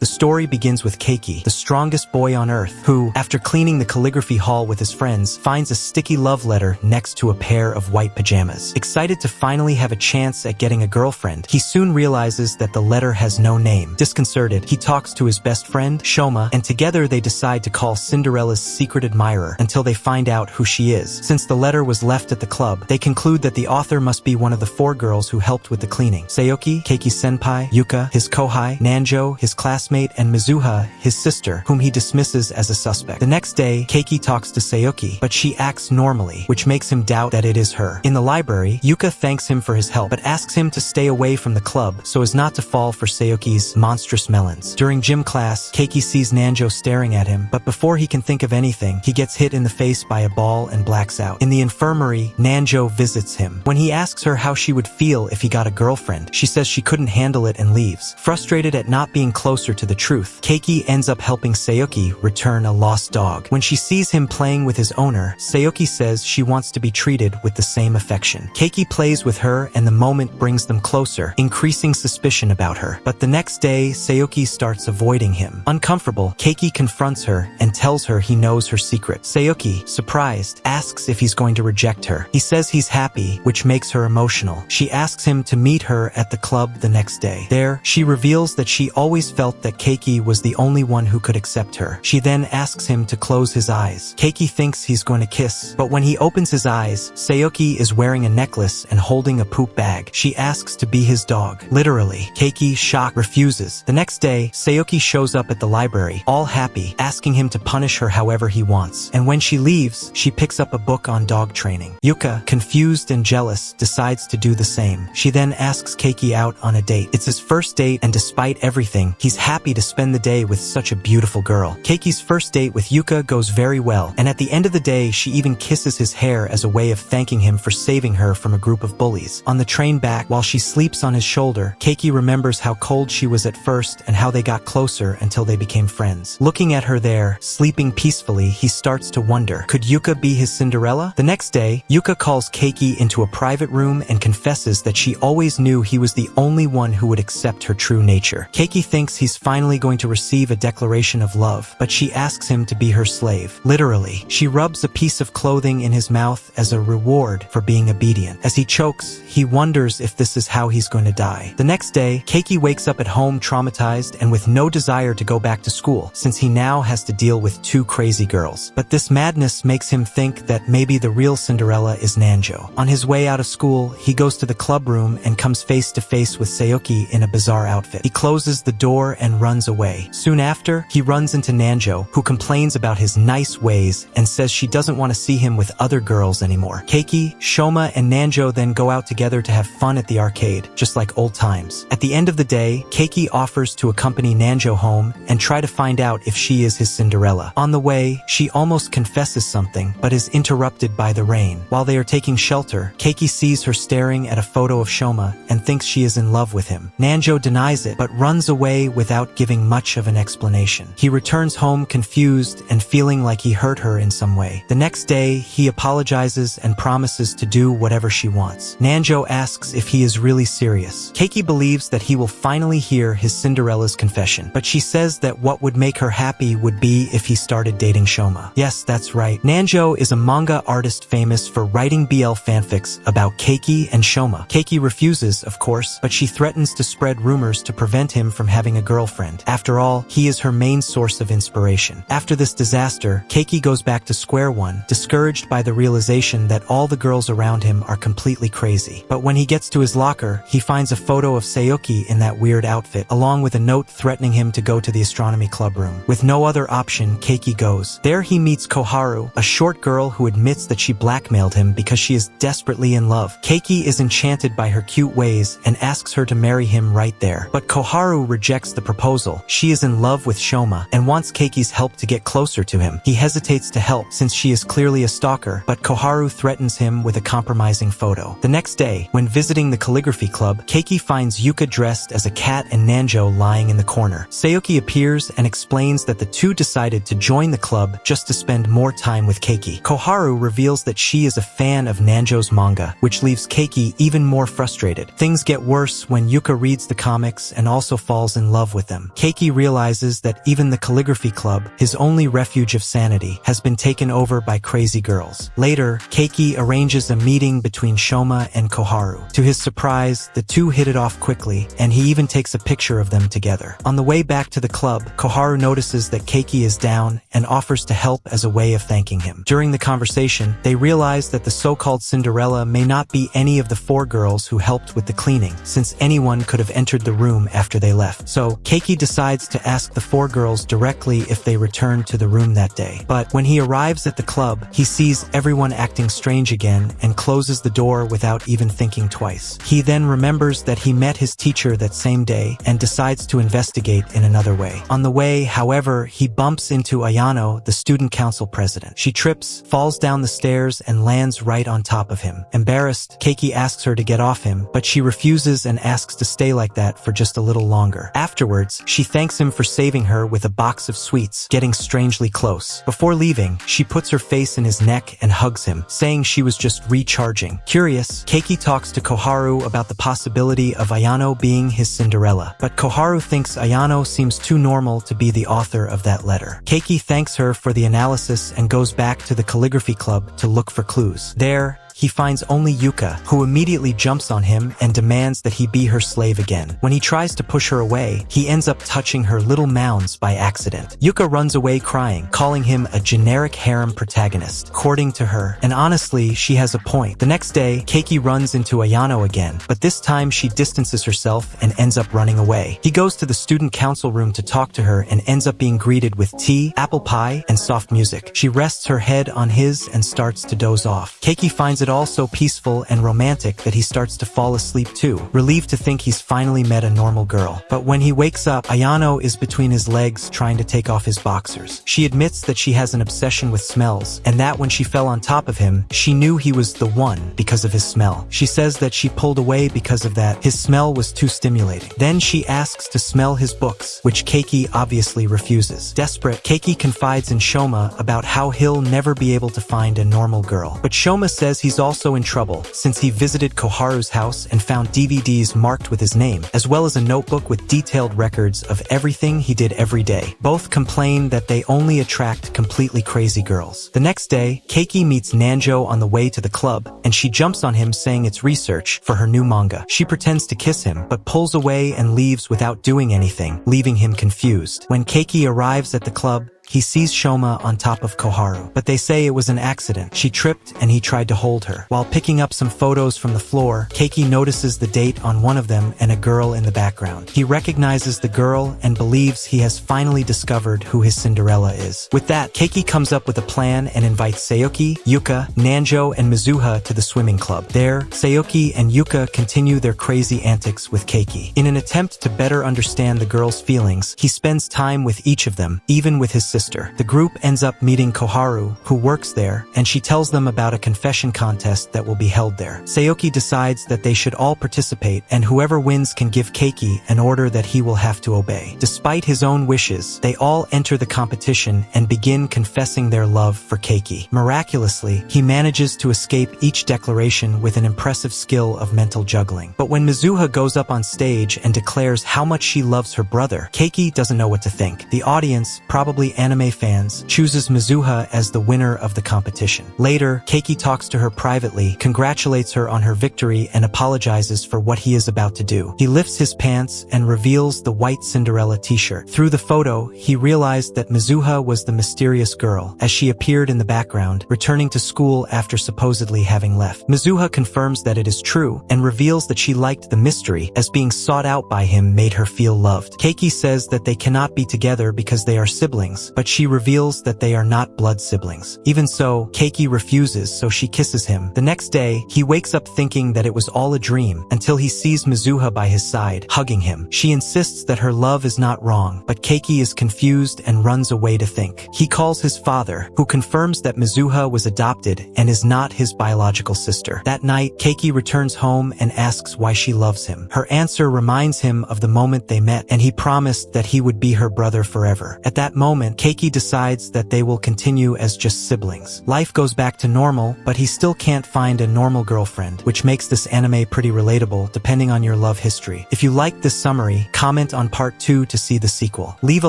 The story begins with Keiki, the strongest boy on Earth, who, after cleaning the calligraphy hall with his friends, finds a sticky love letter next to a pair of white pajamas. Excited to finally have a chance at getting a girlfriend, he soon realizes that the letter has no name. Disconcerted, he talks to his best friend, Shoma, and together they decide to call Cinderella's secret admirer until they find out who she is. Since the letter was left at the club, they conclude that the author must be one of the 4 girls who helped with the cleaning. Sayoki, Keiki's senpai, Yuka, his kohai, Nanjo, his classmate, and Mizuha, his sister, whom he dismisses as a suspect. The next day, Keiki talks to Sayoki, but she acts normally, which makes him doubt that it is her. In the library, Yuka thanks him for his help, but asks him to stay away from the club so as not to fall for Sayoki's monstrous melons. During gym class, Keiki sees Nanjo staring at him, but before he can think of anything, he gets hit in the face by a ball and blacks out. In the infirmary, Nanjo visits him. When he asks her how she would feel if he got a girlfriend, she says she couldn't handle it and leaves. Frustrated at not being closer to the truth, Keiki ends up helping Sayoki return a lost dog. When she sees him playing with his owner, Sayoki says she wants to be treated with the same affection. Keiki plays with her and the moment brings them closer, increasing suspicion about her. But the next day, Sayoki starts avoiding him. Uncomfortable, Keiki confronts her and tells her he knows her secret. Sayoki, surprised, asks if he's going to reject her. He says he's happy, which makes her emotional. She asks him to meet her at the club the next day. There, she reveals that she always felt that Keiki was the only one who could accept her. She then asks him to close his eyes. Keiki thinks he's going to kiss, but when he opens his eyes, Sayoki is wearing a necklace and holding a poop bag. She asks to be his dog. Literally, Keiki, shocked, refuses. The next day, Sayoki shows up at the library, all happy, asking him to punish her however he wants. And when she leaves, she picks up a book on dog training. Yuka, confused and jealous, decides to do the same. She then asks Keiki out on a date. It's his first date, and despite everything, he's happy to spend the day with such a beautiful girl. Keiki's first date with Yuka goes very well, and at the end of the day, she even kisses his hair as a way of thanking him for saving her from a group of bullies. On the train back, while she sleeps on his shoulder, Keiki remembers how cold she was at first and how they got closer until they became friends. Looking at her there, sleeping peacefully, he starts to wonder, could Yuka be his Cinderella? The next day, Yuka calls Keiki into a private room and confesses that she always knew he was the only one who would accept her true nature. Keiki thinks he's finally going to receive a declaration of love, but she asks him to be her slave. Literally, she rubs a piece of clothing in his mouth as a reward for being obedient. As he chokes, he wonders if this is how he's going to die. The next day, Keiki wakes up at home traumatized and with no desire to go back to school, since he now has to deal with 2 crazy girls. But this madness makes him think that maybe the real Cinderella is Nanjo. On his way out of school, he goes to the club room and comes face to face with Sayoki in a bizarre outfit. He closes the door and runs away. Soon after, he runs into Nanjo, who complains about his nice ways and says she doesn't want to see him with other girls anymore. Keiki, Shoma, and Nanjo then go out together to have fun at the arcade, just like old times. At the end of the day, Keiki offers to accompany Nanjo home and try to find out if she is his Cinderella. On the way, she almost confesses something, but is interrupted by the rain. While they are taking shelter, Keiki sees her staring at a photo of Shoma and thinks she is in love with him. Nanjo denies it, but runs away without giving much of an explanation. He returns home confused and feeling like he hurt her in some way. The next day, he apologizes and promises to do whatever she wants. Nanjo asks if he is really serious. Keiki believes that he will finally hear his Cinderella's confession, but she says that what would make her happy would be if he started dating Shoma. Yes, that's right. Nanjo is a manga artist famous for writing BL fanfics about Keiki and Shoma. Keiki refuses, of course, but she threatens to spread rumors to prevent him from having a girlfriend. After all, he is her main source of inspiration. After this disaster, Keiki goes back to square one, discouraged by the realization that all the girls around him are completely crazy. But when he gets to his locker, he finds a photo of Sayoki in that weird outfit, along with a note threatening him to go to the astronomy club room. With no other option, Keiki goes. There he meets Koharu, a short girl who admits that she blackmailed him because she is desperately in love. Keiki is enchanted by her cute ways and asks her to marry him right there. But Koharu rejects the proposal. She is in love with Shoma and wants Keiki's help to get closer to him. He hesitates to help since she is clearly a stalker, but Koharu threatens him with a compromising photo. The next day, when visiting the calligraphy club, Keiki finds Yuka dressed as a cat and Nanjo lying in the corner. Sayoki appears and explains that the two decided to join the club just to spend more time with Keiki. Koharu reveals that she is a fan of Nanjo's manga, which leaves Keiki even more frustrated. Things get worse when Yuka reads the comics and also falls in love with them. Keiki realizes that even the calligraphy club, his only refuge of sanity, has been taken over by crazy girls. Later, Keiki arranges a meeting between Shoma and Koharu. To his surprise, the two hit it off quickly, and he even takes a picture of them together. On the way back to the club, Koharu notices that Keiki is down and offers to help as a way of thanking him. During the conversation, they realize that the so-called Cinderella may not be any of the 4 girls who helped with the cleaning, since anyone could have entered the room after they left. So, Keiki decides to ask the 4 girls directly if they returned to the room that day. But when he arrives at the club, he sees everyone acting strange again and closes the door without even thinking twice. He then remembers that he met his teacher that same day and decides to investigate in another way. On the way, however, he bumps into Ayano, the student council president. She trips, falls down the stairs, and lands right on top of him. Embarrassed, Keiki asks her to get off him, but she refuses and asks to stay like that for just a little longer. Afterwards, she thanks him for saving her with a box of sweets, getting strangely close. Before leaving, she puts her face in his neck and hugs him, saying she was just recharging. Curious, Keiki talks to Koharu about the possibility of Ayano being his Cinderella, but Koharu thinks Ayano seems too normal to be the author of that letter. Keiki thanks her for the analysis and goes back to the calligraphy club to look for clues. There, he finds only Yuka, who immediately jumps on him and demands that he be her slave again. When he tries to push her away, he ends up touching her little mounds by accident. Yuka runs away crying, calling him a generic harem protagonist, courting to her, and honestly, she has a point. The next day, Keiki runs into Ayano again, but this time she distances herself and ends up running away. He goes to the student council room to talk to her and ends up being greeted with tea, apple pie, and soft music. She rests her head on his and starts to doze off. Keiki finds it all so peaceful and romantic that he starts to fall asleep too, relieved to think he's finally met a normal girl. But when he wakes up, Ayano is between his legs trying to take off his boxers. She admits that she has an obsession with smells, and that when she fell on top of him, she knew he was the one because of his smell. She says that she pulled away because of that. His smell was too stimulating. Then she asks to smell his books, which Keiki obviously refuses. Desperate, Keiki confides in Shoma about how he'll never be able to find a normal girl. But Shoma says he's also in trouble, since he visited Koharu's house and found DVDs marked with his name, as well as a notebook with detailed records of everything he did every day. Both complain that they only attract completely crazy girls. The next day, Keiki meets Nanjo on the way to the club, and she jumps on him saying it's research for her new manga. She pretends to kiss him, but pulls away and leaves without doing anything, leaving him confused. When Keiki arrives at the club, he sees Shoma on top of Koharu, but they say it was an accident. She tripped and he tried to hold her. While picking up some photos from the floor, Keiki notices the date on one of them and a girl in the background. He recognizes the girl and believes he has finally discovered who his Cinderella is. With that, Keiki comes up with a plan and invites Sayoki, Yuka, Nanjo, and Mizuha to the swimming club. There, Sayoki and Yuka continue their crazy antics with Keiki. In an attempt to better understand the girl's feelings, he spends time with each of them, even with his sister. The group ends up meeting Koharu, who works there, and she tells them about a confession contest that will be held there. Sayoki decides that they should all participate, and whoever wins can give Keiki an order that he will have to obey. Despite his own wishes, they all enter the competition and begin confessing their love for Keiki. Miraculously, he manages to escape each declaration with an impressive skill of mental juggling. But when Mizuha goes up on stage and declares how much she loves her brother, Keiki doesn't know what to think. The audience, probably anime fans, chooses Mizuha as the winner of the competition. Later, Keiki talks to her privately, congratulates her on her victory, and apologizes for what he is about to do. He lifts his pants and reveals the white Cinderella t-shirt. Through the photo, he realized that Mizuha was the mysterious girl, as she appeared in the background, returning to school after supposedly having left. Mizuha confirms that it is true, and reveals that she liked the mystery, as being sought out by him made her feel loved. Keiki says that they cannot be together because they are siblings, but she reveals that they are not blood siblings. Even so, Keiki refuses, so she kisses him. The next day, he wakes up thinking that it was all a dream, until he sees Mizuha by his side, hugging him. She insists that her love is not wrong, but Keiki is confused and runs away to think. He calls his father, who confirms that Mizuha was adopted and is not his biological sister. That night, Keiki returns home and asks why she loves him. Her answer reminds him of the moment they met, and he promised that he would be her brother forever. At that moment, Keiki Keiki decides that they will continue as just siblings. Life goes back to normal, but he still can't find a normal girlfriend, which makes this anime pretty relatable depending on your love history. If you liked this summary, comment on part 2 to see the sequel. Leave a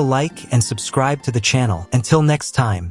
like and subscribe to the channel. Until next time.